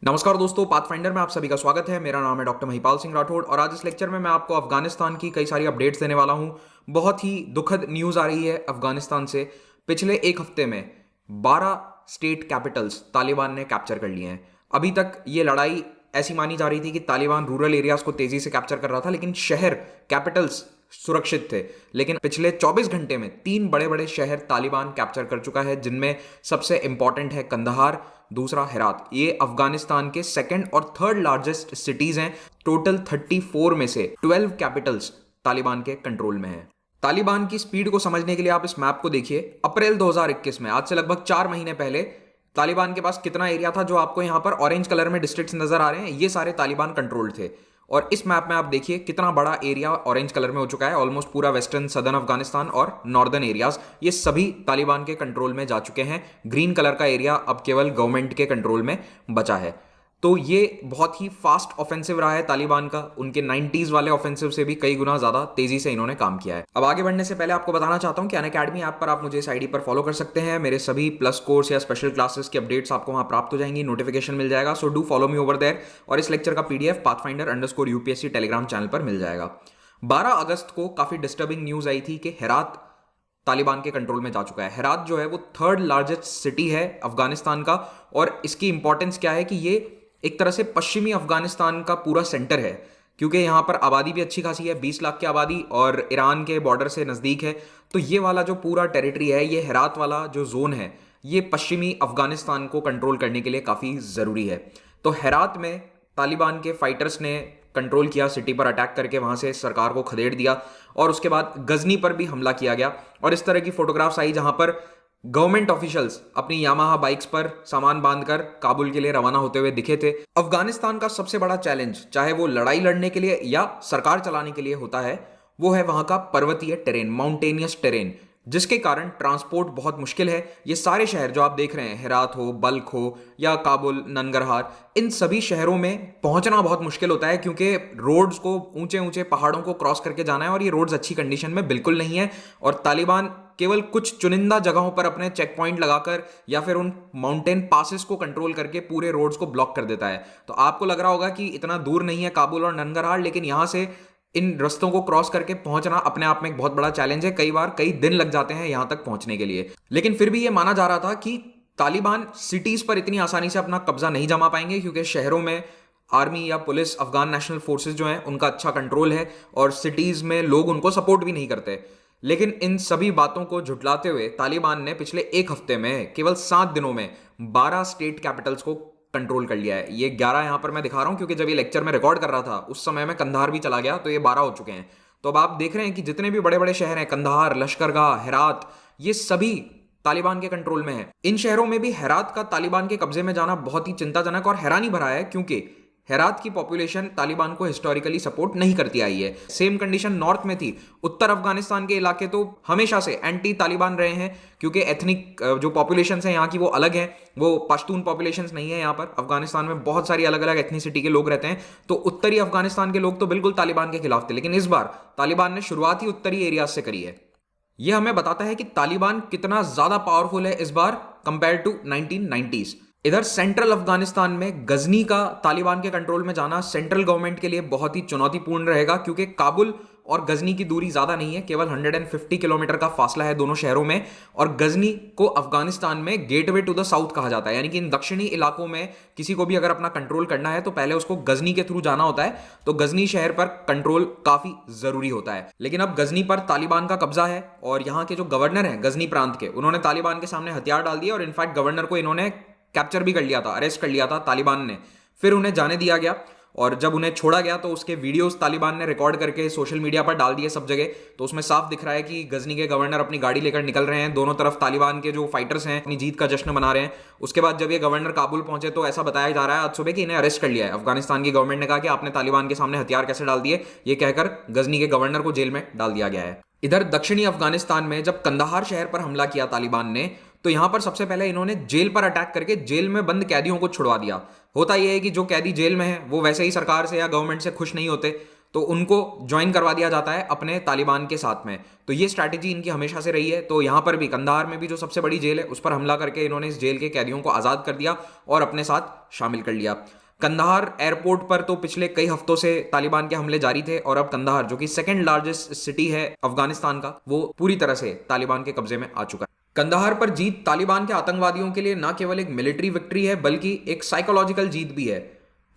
नमस्कार दोस्तों, पाथफाइंडर में आप सभी का स्वागत है। मेरा नाम है डॉक्टर महिपाल सिंह राठौड़ और आज इस लेक्चर में मैं आपको अफगानिस्तान की कई सारी अपडेट्स देने वाला हूं। बहुत ही दुखद न्यूज़ आ रही है अफगानिस्तान से। पिछले एक हफ्ते में 12 स्टेट कैपिटल्स तालिबान ने कैप्चर कर लिए हैं। अभी तक ये लड़ाई ऐसी मानी जा रही थी कि तालिबान रूरल एरियाज को तेजी से कैप्चर कर रहा था, लेकिन शहर कैपिटल्स सुरक्षित थे। लेकिन पिछले 24 घंटे में 3 बड़े बड़े शहर तालिबान कैप्चर कर चुका है, जिनमें सबसे इंपॉर्टेंट है कंदहार, दूसरा हेरात। ये अफगानिस्तान के सेकंड और थर्ड लार्जेस्ट सिटीज हैं। टोटल 34 में से 12 कैपिटल्स तालिबान के कंट्रोल में हैं। तालिबान की स्पीड को समझने के लिए आप इस मैप को देखिए। अप्रैल 2021 में, आज से लगभग 4 महीने पहले, तालिबान के पास कितना एरिया था? जो आपको यहां पर ऑरेंज कलर में डिस्ट्रिक्ट्स नजर आ रहे हैं, ये सारे तालिबान कंट्रोल्ड थे। और इस मैप में आप देखिए कितना बड़ा एरिया ऑरेंज कलर में हो चुका है। ऑलमोस्ट पूरा वेस्टर्न सदर्न अफगानिस्तान और नॉर्दर्न एरियाज ये सभी तालिबान के कंट्रोल में जा चुके हैं। ग्रीन कलर का एरिया अब केवल गवर्नमेंट के कंट्रोल में बचा है। तो ये बहुत ही फास्ट ऑफेंसिव रहा है तालिबान का। उनके 90s वाले ऑफेंसिव से भी कई गुना ज्यादा तेजी से इन्होंने काम किया है। अब आगे बढ़ने से पहले आपको बताना चाहता हूं कि अनअकैडमी ऐप पर आप मुझे इस आईडी पर फॉलो कर सकते हैं। मेरे सभी प्लस कोर्स या स्पेशल क्लासेस की अपडेट्स आपको वहां प्राप्त हो जाएंगी, नोटिफिकेशन मिल जाएगा। So do follow me over there. और इस लेक्चर का पीडीएफ pathfinder_UPSC टेलीग्राम चैनल पर मिल जाएगा। 12 अगस्त को काफी डिस्टर्बिंग न्यूज आई थी कि हेरात तालिबान के कंट्रोल में जा चुका है। हेरात जो है वो थर्ड लार्जेस्ट सिटी है अफगानिस्तान का। और इसकी इंपॉर्टेंस क्या है कि ये एक तरह से पश्चिमी अफगानिस्तान का पूरा सेंटर है, क्योंकि यहाँ पर आबादी भी अच्छी खासी है, 20 लाख की आबादी, और ईरान के बॉर्डर से नज़दीक है। तो ये वाला जो पूरा टेरिटरी है, ये हेरात वाला जो जोन है, ये पश्चिमी अफगानिस्तान को कंट्रोल करने के लिए काफ़ी ज़रूरी है। तो हेरात में तालिबान के फाइटर्स ने कंट्रोल किया, सिटी पर अटैक करके वहाँ से सरकार को खदेड़ दिया। और उसके बाद गजनी पर भी हमला किया गया। और इस तरह की फोटोग्राफ्स आई जहाँ पर गवर्नमेंट ऑफिशियल्स अपनी यामाहा बाइक्स पर सामान बांधकर काबुल के लिए रवाना होते हुए दिखे थे। अफगानिस्तान का सबसे बड़ा चैलेंज, चाहे वो लड़ाई लड़ने के लिए या सरकार चलाने के लिए होता है, वो है वहां का पर्वतीय टेरेन, माउंटेनियस टेरेन, जिसके कारण ट्रांसपोर्ट बहुत मुश्किल है। ये सारे शहर जो आप देख रहे हैं, हेरात हो, बल्ख हो या काबुल, ननगरहार, इन सभी शहरों में पहुंचना बहुत मुश्किल होता है, क्योंकि रोड्स को ऊंचे ऊंचे पहाड़ों को क्रॉस करके जाना है और ये रोड्स अच्छी कंडीशन में बिल्कुल नहीं है। और तालिबान केवल कुछ चुनिंदा जगहों पर अपने चेक पॉइंट लगाकर या फिर उन माउंटेन पासेस को कंट्रोल करके पूरे रोड्स को ब्लॉक कर देता है। तो आपको लग रहा होगा कि इतना दूर नहीं है काबुल और ननगरहार, लेकिन यहां से इन रस्तों को क्रॉस करके पहुंचना अपने आप में एक बहुत बड़ा चैलेंज है। कई बार कई दिन लग जाते हैं यहां तक पहुंचने के लिए। लेकिन फिर भी यह माना जा रहा था कि तालिबान सिटीज पर इतनी आसानी से अपना कब्जा नहीं जमा पाएंगे, क्योंकि शहरों में आर्मी या पुलिस, अफगान नेशनल फोर्सेस जो हैं, उनका अच्छा कंट्रोल है और सिटीज में लोग उनको सपोर्ट भी नहीं करते। लेकिन इन सभी बातों को झुटलाते हुए तालिबान ने पिछले एक हफ्ते में, केवल 7 दिनों में, 12 स्टेट कैपिटल्स को कंट्रोल कर लिया है। ये 11 यहां पर मैं दिखा रहा हूं, क्योंकि जब ये लेक्चर में रिकॉर्ड कर रहा था उस समय में कंधार भी चला गया, तो ये 12 हो चुके हैं। तो अब आप देख रहे हैं कि जितने भी बड़े बड़े शहर हैं, कंधार, लश्करगाह, हेरात, ये सभी तालिबान के कंट्रोल में है। इन शहरों में भी हेरात का तालिबान के कब्जे में जाना बहुत ही चिंताजनक और हैरानी भरा है, क्योंकि हेरात की पॉपुलेशन तालिबान को हिस्टोरिकली सपोर्ट नहीं करती आई है। सेम कंडीशन नॉर्थ में थी। उत्तर अफगानिस्तान के इलाके तो हमेशा से एंटी तालिबान रहे हैं, क्योंकि एथनिक जो पॉपुलेशन है यहाँ की वो अलग है। वो पश्तून पॉपुलेशन नहीं है यहाँ पर। अफगानिस्तान में बहुत सारी अलग अलग एथनिसिटी के लोग रहते हैं। तो उत्तरी अफगानिस्तान के लोग तो बिल्कुल तालिबान के खिलाफ थे, लेकिन इस बार तालिबान ने शुरुआत ही उत्तरी एरियाज से करी है। यह हमें बताता है कि तालिबान कितना ज्यादा पावरफुल है इस बार कंपेयर टू 1990s। इधर सेंट्रल अफगानिस्तान में गजनी का तालिबान के कंट्रोल में जाना सेंट्रल गवर्नमेंट के लिए बहुत ही चुनौतीपूर्ण रहेगा, क्योंकि काबुल और गजनी की दूरी ज्यादा नहीं है, केवल 150 किलोमीटर का फासला है दोनों शहरों में। और गजनी को अफगानिस्तान में गेटवे टू द साउथ कहा जाता है, यानी कि इन दक्षिणी इलाकों में किसी को भी अगर अपना कंट्रोल करना है तो पहले उसको गजनी के थ्रू जाना होता है। तो गजनी शहर पर कंट्रोल काफी जरूरी होता है। लेकिन अब गजनी पर तालिबान का कब्जा है और यहाँ के जो गवर्नर हैं गजनी प्रांत के, उन्होंने तालिबान के सामने हथियार डाल दिए और इनफैक्ट गवर्नर को इन्होंने कैप्चर भी कर लिया था, अरेस्ट कर लिया था तालिबान ने। फिर उन्हें जाने दिया गया और जब उन्हें छोड़ा गया तो उसके वीडियोस तालिबान ने रिकॉर्ड करके सोशल मीडिया पर डाल दिए सब जगह। तो उसमें साफ दिख रहा है कि गजनी के गवर्नर अपनी गाड़ी लेकर निकल रहे हैं। दोनों तरफ तालिबान के जो फाइटर्स हैं अपनी जीत का जश्न मना रहे हैं। उसके बाद जब ये गवर्नर काबुल पहुंचे तो ऐसा बताया जा रहा है आज सुबह कि इन्हें अरेस्ट कर लिया है। अफगानिस्तान की गवर्नमेंट ने कहा कि आपने तालिबान के सामने हथियार कैसे डाल दिए, ये कहकर गजनी के गवर्नर को जेल में डाल दिया गया है। इधर दक्षिणी अफगानिस्तान में जब कंदाहार शहर पर हमला किया तालिबान ने, तो यहां पर सबसे पहले इन्होंने जेल पर अटैक करके जेल में बंद कैदियों को छुड़वा दिया। होता यह है कि जो कैदी जेल में है वो वैसे ही सरकार से या गवर्नमेंट से खुश नहीं होते, तो उनको ज्वाइन करवा दिया जाता है अपने तालिबान के साथ में। तो ये स्ट्रैटेजी इनकी हमेशा से रही है। तो यहाँ पर भी कंधार में भी जो सबसे बड़ी जेल है उस पर हमला करके इन्होंने इस जेल के कैदियों को आज़ाद कर दिया और अपने साथ शामिल कर लिया। कंधार एयरपोर्ट पर तो पिछले कई हफ्तों से तालिबान के हमले जारी थे और अब कंधार, जो कि सेकंड लार्जेस्ट सिटी है अफगानिस्तान का, वो पूरी तरह से तालिबान के कब्जे में आ चुका है। कंधार पर जीत तालिबान के आतंकवादियों के लिए न केवल एक मिलिट्री विक्ट्री है बल्कि एक साइकोलॉजिकल जीत भी है।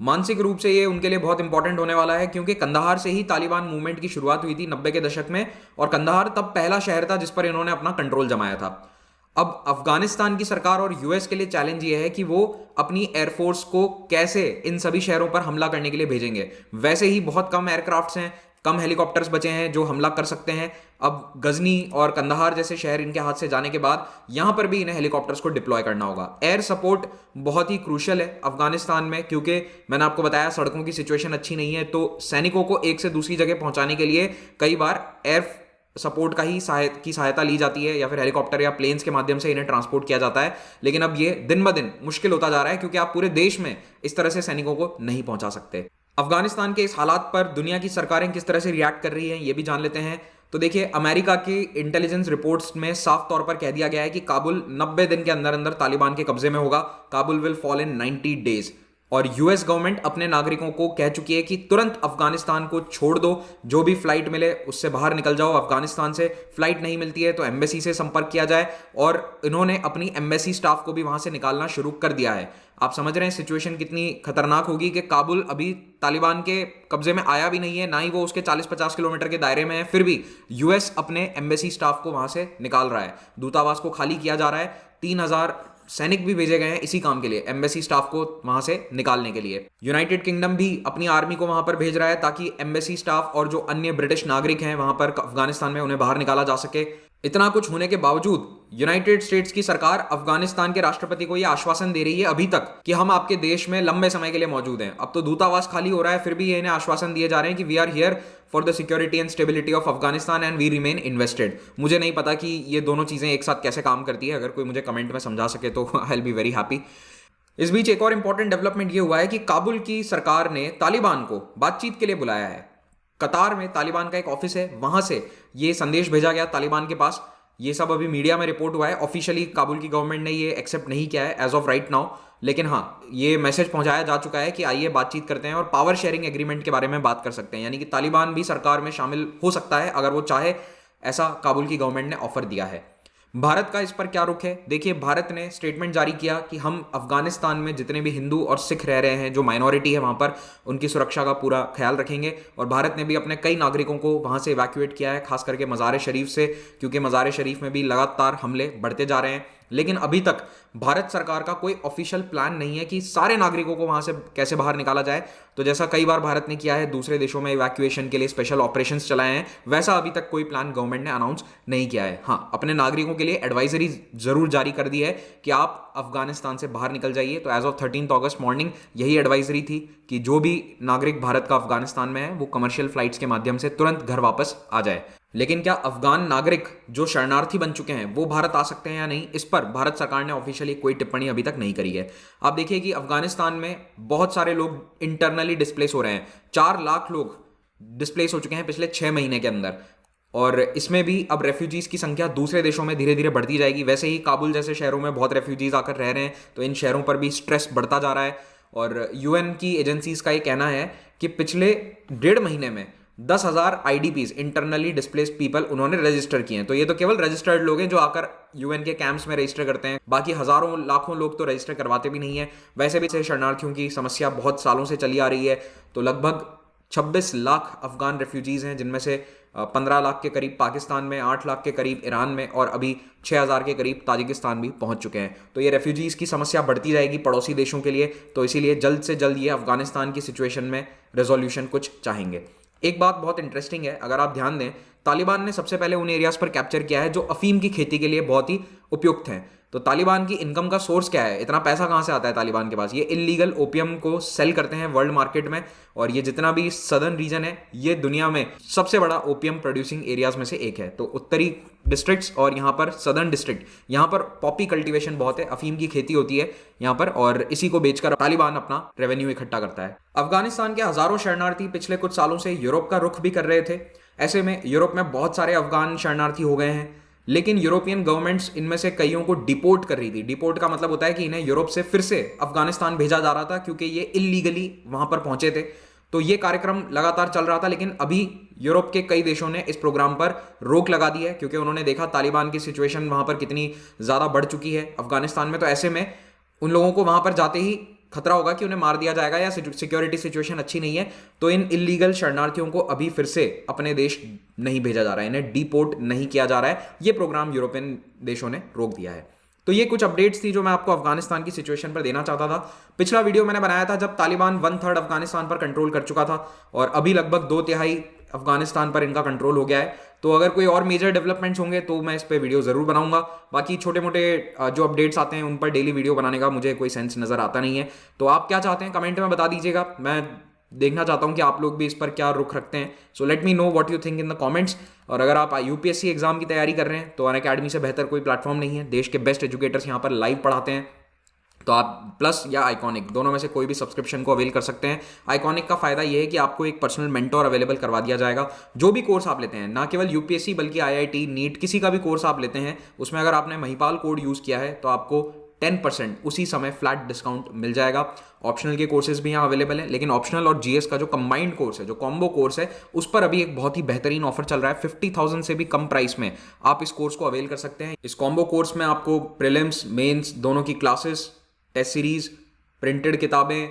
मानसिक रूप से ये उनके लिए बहुत इंपॉर्टेंट होने वाला है, क्योंकि कंधार से ही तालिबान मूवमेंट की शुरुआत हुई थी 90 के दशक में, और कंधार तब पहला शहर था जिस पर इन्होंने अपना कंट्रोल जमाया था। अब अफगानिस्तान की सरकार और यूएस के लिए चैलेंज ये है कि वो अपनी एयरफोर्स को कैसे इन सभी शहरों पर हमला करने के लिए भेजेंगे। वैसे ही बहुत कम एयरक्राफ्ट्स हैं, कम हेलीकॉप्टर्स बचे हैं जो हमला कर सकते हैं। अब गजनी और कंधार जैसे शहर इनके हाथ से जाने के बाद यहां पर भी इन्हें हेलीकॉप्टर्स को डिप्लॉय करना होगा। एयर सपोर्ट बहुत ही क्रूशियल है अफगानिस्तान में, क्योंकि मैंने आपको बताया सड़कों की सिचुएशन अच्छी नहीं है। तो सैनिकों को एक से दूसरी जगह पहुंचाने के लिए कई बार एयर सपोर्ट का ही सहायता ली जाती है, या फिर हेलीकॉप्टर या प्लेन्स के माध्यम से इन्हें ट्रांसपोर्ट किया जाता है। लेकिन अब ये दिन ब दिन मुश्किल होता जा रहा है, क्योंकि आप पूरे देश में इस तरह से सैनिकों को नहीं पहुंचा सकते। अफगानिस्तान के इस हालात पर दुनिया की सरकारें किस तरह से रिएक्ट कर रही हैं ये भी जान लेते हैं। तो देखिए, अमेरिका की इंटेलिजेंस रिपोर्ट्स में साफ तौर पर कह दिया गया है कि काबुल 90 दिन के अंदर अंदर तालिबान के कब्जे में होगा। Kabul will fall in 90 days. और यूएस गवर्नमेंट अपने नागरिकों को कह चुकी है कि तुरंत अफगानिस्तान को छोड़ दो, जो भी फ्लाइट मिले उससे बाहर निकल जाओ। अफगानिस्तान से फ्लाइट नहीं मिलती है तो एम्बेसी से संपर्क किया जाए, और इन्होंने अपनी एम्बेसी स्टाफ को भी वहां से निकालना शुरू कर दिया है। आप समझ रहे हैं सिचुएशन कितनी खतरनाक होगी कि काबुल अभी तालिबान के कब्जे में आया भी नहीं है, ना ही वो उसके 40-50 किलोमीटर के दायरे में है, फिर भी यूएस अपने एम्बेसी स्टाफ को वहां से निकाल रहा है। दूतावास को खाली किया जा रहा है। 3000 सैनिक भी भेजे गए हैं इसी काम के लिए, एम्बेसी स्टाफ को वहां से निकालने के लिए। यूनाइटेड किंगडम भी अपनी आर्मी को वहां पर भेज रहा है ताकि एम्बेसी स्टाफ और जो अन्य ब्रिटिश नागरिक हैं वहां पर अफगानिस्तान में उन्हें बाहर निकाला जा सके। इतना कुछ होने के बावजूद यूनाइटेड स्टेट्स की सरकार अफगानिस्तान के राष्ट्रपति को यह आश्वासन दे रही है अभी तक कि हम आपके देश में लंबे समय के लिए मौजूद हैं। अब तो दूतावास खाली हो रहा है, फिर भी ये इन्हें आश्वासन दिए जा रहे हैं कि we are here for the security and stability of Afghanistan and we remain invested. मुझे नहीं पता कि ये दोनों चीजें एक साथ कैसे काम करती है, अगर कोई मुझे कमेंट में समझा सके तो I will be very happy. इस बीच एक और इंपॉर्टेंट डेवलपमेंट ये हुआ है कि काबुल की सरकार ने तालिबान को बातचीत के लिए बुलाया है। कतार में तालिबान का एक ऑफिस है, वहां से ये संदेश भेजा गया तालिबान के पास। ये सब अभी मीडिया में रिपोर्ट हुआ है, ऑफिशियली काबुल की गवर्नमेंट ने ये एक्सेप्ट नहीं किया है एज ऑफ राइट नाउ, लेकिन हाँ, ये मैसेज पहुंचाया जा चुका है कि आइए बातचीत करते हैं और पावर शेयरिंग एग्रीमेंट के बारे में बात कर सकते हैं। यानी कि तालिबान भी सरकार में शामिल हो सकता है अगर वो चाहे, ऐसा काबुल की गवर्नमेंट ने ऑफर दिया है। भारत का इस पर क्या रुख है? देखिए, भारत ने स्टेटमेंट जारी किया कि हम अफगानिस्तान में जितने भी हिंदू और सिख रह रहे हैं, जो माइनॉरिटी है वहां पर, उनकी सुरक्षा का पूरा ख्याल रखेंगे। और भारत ने भी अपने कई नागरिकों को वहां से इवैक्यूएट किया है, खास करके मज़ार शरीफ से, क्योंकि मज़ार शरीफ में भी लगातार हमले बढ़ते जा रहे हैं। लेकिन अभी तक भारत सरकार का कोई ऑफिशियल प्लान नहीं है कि सारे नागरिकों को वहां से कैसे बाहर निकाला जाए। तो जैसा कई बार भारत ने किया है, दूसरे देशों में इवैक्यूएशन के लिए स्पेशल ऑपरेशंस चलाए हैं, वैसा अभी तक कोई प्लान गवर्नमेंट ने अनाउंस नहीं किया है। हाँ, अपने नागरिकों के लिए एडवाइजरी जरूर जारी कर दी है कि आप अफगानिस्तान से बाहर निकल जाइए। तो एज ऑफ 13 अगस्त मॉर्निंग यही एडवाइजरी थी कि जो भी नागरिक भारत का अफगानिस्तान में है वो कमर्शियल फ्लाइट्स के माध्यम से तुरंत घर वापस आ जाए। लेकिन क्या अफगान नागरिक जो शरणार्थी बन चुके हैं वो भारत आ सकते हैं या नहीं, इस पर भारत सरकार ने ऑफिशियली कोई टिप्पणी अभी तक नहीं करी है। आप देखिए कि अफगानिस्तान में बहुत सारे लोग इंटरनली डिस्प्लेस हो रहे हैं। 4 लाख लोग डिस्प्लेस हो चुके हैं पिछले 6 महीने के अंदर, और इसमें भी अब रेफ्यूजीज की संख्या दूसरे देशों में धीरे धीरे बढ़ती जाएगी। वैसे ही काबुल जैसे शहरों में बहुत रेफ्यूजीज आकर रह रहे हैं, तो इन शहरों पर भी स्ट्रेस बढ़ता जा रहा है। और यूएन की एजेंसीज का ये कहना है कि पिछले 1.5 महीने में 10,000 IDPs, इंटरनली डिस्प्लेस्ड पीपल, उन्होंने रजिस्टर किए हैं। तो ये तो केवल रजिस्टर्ड लोग हैं जो आकर यूएन के कैंप्स में रजिस्टर करते हैं, बाकी हजारों लाखों लोग तो रजिस्टर करवाते भी नहीं है। वैसे भी शरणार्थियों की समस्या बहुत सालों से चली आ रही है। तो लगभग 26 लाख अफगान रेफ्यूजीज हैं, जिनमें से 15 लाख के करीब पाकिस्तान में, 8 लाख के करीब ईरान में, और अभी 6,000 के करीब ताजिकिस्तान भी पहुंच चुके हैं। तो ये रेफ्यूजीज की समस्या बढ़ती जाएगी पड़ोसी देशों के लिए। तो इसीलिए जल्द से जल्द ये अफगानिस्तान की सिचुएशन में रेजोल्यूशन कुछ चाहेंगे। एक बात बहुत इंटरेस्टिंग है, अगर आप ध्यान दें, तालिबान ने सबसे पहले उन एरियाज पर कैप्चर किया है जो अफीम की खेती के लिए बहुत ही उपयुक्त हैं। तो तालिबान की इनकम का सोर्स क्या है? इतना पैसा कहाँ से आता है तालिबान के पास? ये इलीगल ओपियम को सेल करते हैं वर्ल्ड मार्केट में, और ये जितना भी सदर्न रीजन है ये दुनिया में सबसे बड़ा ओपियम प्रोड्यूसिंग एरियाज में से एक है। तो उत्तरी डिस्ट्रिक्ट्स और यहाँ पर सदर्न डिस्ट्रिक्ट, यहाँ पर पॉपी कल्टीवेशन बहुत है, अफीम की खेती होती है यहाँ पर, और इसी को बेचकर तालिबान अपना रेवेन्यू इकट्ठा करता है। अफगानिस्तान के हजारों शरणार्थी पिछले कुछ सालों से यूरोप का रुख भी कर रहे थे। ऐसे में यूरोप में बहुत सारे अफगान शरणार्थी हो गए हैं, लेकिन यूरोपियन गवर्नमेंट्स इनमें से कईयों को डिपोर्ट कर रही थी। डिपोर्ट का मतलब होता है कि इन्हें यूरोप से फिर से अफगानिस्तान भेजा जा रहा था, क्योंकि ये इलीगली वहां पर पहुंचे थे। तो ये कार्यक्रम लगातार चल रहा था, लेकिन अभी यूरोप के कई देशों ने इस प्रोग्राम पर रोक लगा दी है, क्योंकि उन्होंने देखा तालिबान की सिचुएशन वहां पर कितनी ज़्यादा बढ़ चुकी है अफगानिस्तान में। तो ऐसे में उन लोगों को वहां पर जाते ही खतरा होगा कि उन्हें मार दिया जाएगा या सिक्योरिटी सिचुएशन अच्छी नहीं है। तो इन इलीगल शरणार्थियों को अभी फिर से अपने देश नहीं भेजा जा रहा है, इन्हें डिपोर्ट नहीं किया जा रहा है। ये प्रोग्राम यूरोपियन देशों ने रोक दिया है। तो ये कुछ अपडेट्स थी जो मैं आपको अफगानिस्तान की सिचुएशन पर देना चाहता था। पिछला वीडियो मैंने बनाया था जब तालिबान 1/3 अफगानिस्तान पर कंट्रोल कर चुका था, और अभी लगभग 2/3 अफगानिस्तान पर इनका कंट्रोल हो गया है। तो अगर कोई और मेजर डेवलपमेंट्स होंगे तो मैं इस पर वीडियो जरूर बनाऊंगा। बाकी छोटे मोटे जो अपडेट्स आते हैं उन पर डेली वीडियो बनाने का मुझे कोई सेंस नजर आता नहीं है। तो आप क्या चाहते हैं कमेंट में बता दीजिएगा, मैं देखना चाहता हूं कि आप लोग भी इस पर क्या रुख रखते हैं। So let me know what you think in the comments. और अगर आप यूपीएससी एग्जाम की तैयारी कर रहे हैं तो अनअकैडमी से बेहतर कोई प्लेटफॉर्म नहीं है। देश के बेस्ट एजुकेटर्स यहाँ पर लाइव पढ़ाते हैं। तो आप प्लस या आइकॉनिक दोनों में से कोई भी सब्सक्रिप्शन को अवेल कर सकते हैं। आइकॉनिक का फायदा यह है कि आपको एक पर्सनल मेंटोर अवेलेबल करवा दिया जाएगा। जो भी कोर्स आप लेते हैं, ना केवल यूपीएससी बल्कि आईआईटी, नीट, किसी का भी कोर्स आप लेते हैं, उसमें अगर आपने महिपाल कोड यूज किया है तो आपको 10% उसी समय फ्लैट डिस्काउंट मिल जाएगा। ऑप्शनल के कोर्सेज भी यहाँ अवेलेबल हैं, लेकिन ऑप्शनल और जीएस का जो कंबाइंड कोर्स है, जो कॉम्बो कोर्स है, उस पर अभी एक बहुत ही बेहतरीन ऑफर चल रहा है। 50,000 से भी कम प्राइस में आप इस कोर्स को अवेल कर सकते हैं। इस कॉम्बो कोर्स में आपको प्रीलिम्स, मेंस दोनों की क्लासेस, टेस्ट सीरीज, प्रिंटेड किताबें,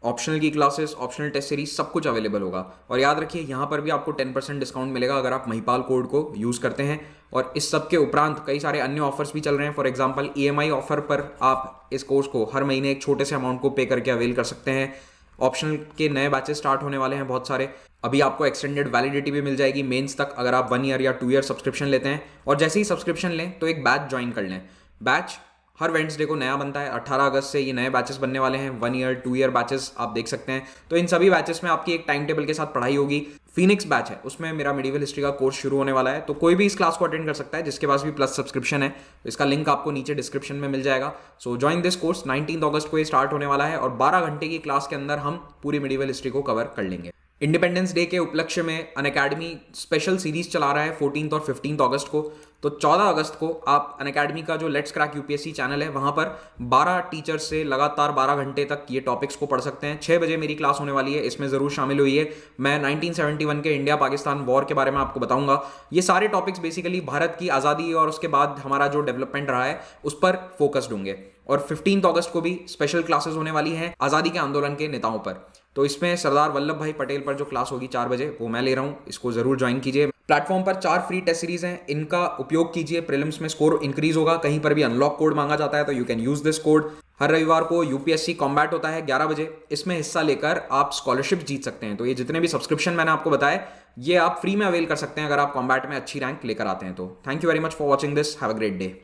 ऑप्शनल की क्लासेस, ऑप्शनल टेस्ट सीरीज, सब कुछ अवेलेबल होगा। और याद रखिए यहाँ पर भी आपको 10% डिस्काउंट मिलेगा अगर आप महिपाल कोड को यूज़ करते हैं। और इस सब के उपरांत कई सारे अन्य ऑफर्स भी चल रहे हैं। फॉर एग्जांपल ईएमआई ऑफर पर आप इस कोर्स को हर महीने एक छोटे से अमाउंट को पे करके अवेल कर सकते हैं। ऑप्शनल के नए बैचेस स्टार्ट होने वाले हैं बहुत सारे। अभी आपको एक्सटेंडेड वैलिडिटी भी मिल जाएगी मेंस तक अगर आप 1 ईयर या 2 ईयर सब्सक्रिप्शन लेते हैं। और जैसे ही सब्सक्रिप्शन लें तो एक बैच ज्वाइन कर लें। बैच हर वेडनेसडे को नया बनता है। 18 अगस्त से ये नए बैचेस बनने वाले हैं। 1 ईयर, 2 ईयर बैचेस आप देख सकते हैं। तो इन सभी बैचेस में आपकी एक टाइम टेबल के साथ पढ़ाई होगी। फिनिक्स बैच है, उसमें मेरा मेडिवल हिस्ट्री का कोर्स शुरू होने वाला है। तो कोई भी इस क्लास को अटेंड कर सकता है जिसके पास भी प्लस सब्सक्रिप्शन है। तो इसका लिंक आपको नीचे डिस्क्रिप्शन में मिल जाएगा। सो ज्वाइन दिस कोर्स। 19 अगस्त को ये स्टार्ट होने वाला है और 12 घंटे की क्लास के अंदर हम पूरी मेडिवल हिस्ट्री को कवर कर लेंगे। इंडिपेंडेंस डे के उपलक्ष्य में अनअकैडमी स्पेशल सीरीज चला रहा है 14 और 15 अगस्त को। तो 14 अगस्त को आप अनअकैडमी का जो लेट्स क्रैक यूपीएससी चैनल है वहां पर 12 टीचर्स से लगातार 12 घंटे तक ये टॉपिक्स को पढ़ सकते हैं। 6 बजे मेरी क्लास होने वाली है, इसमें जरूर शामिल हुई है। मैं 1971 के इंडिया पाकिस्तान वॉर के बारे में आपको बताऊंगा। ये सारे टॉपिक्स बेसिकली भारत की आज़ादी और उसके बाद हमारा जो डेवलपमेंट रहा है उस पर फोकस्ड होंगे। और 15 अगस्त को भी स्पेशल क्लासेस होने वाली हैं आज़ादी के आंदोलन के नेताओं पर। तो इसमें सरदार वल्लभ भाई पटेल पर जो क्लास होगी 4 बजे, वो मैं ले रहा हूँ। इसको जरूर ज्वाइन कीजिए। प्लेटफॉर्म पर 4 फ्री टेस्ट सीरीज हैं, इनका उपयोग कीजिए। प्रीलिम्स में स्कोर इंक्रीज होगा। कहीं पर भी अनलॉक कोड मांगा जाता है तो you can use this code. हर रविवार को यूपीएससी कॉम्बैट होता है 11 बजे। इसमें हिस्सा लेकर आप स्कॉलरशिप जीत सकते हैं। तो ये जितने भी सब्सक्रिप्शन मैंने आपको बताए ये आप फ्री में अवेल कर सकते हैं अगर आप कॉम्बैट में अच्छी रैंक लेकर आते हैं तो। Thank you very much for watching this. Have a great day.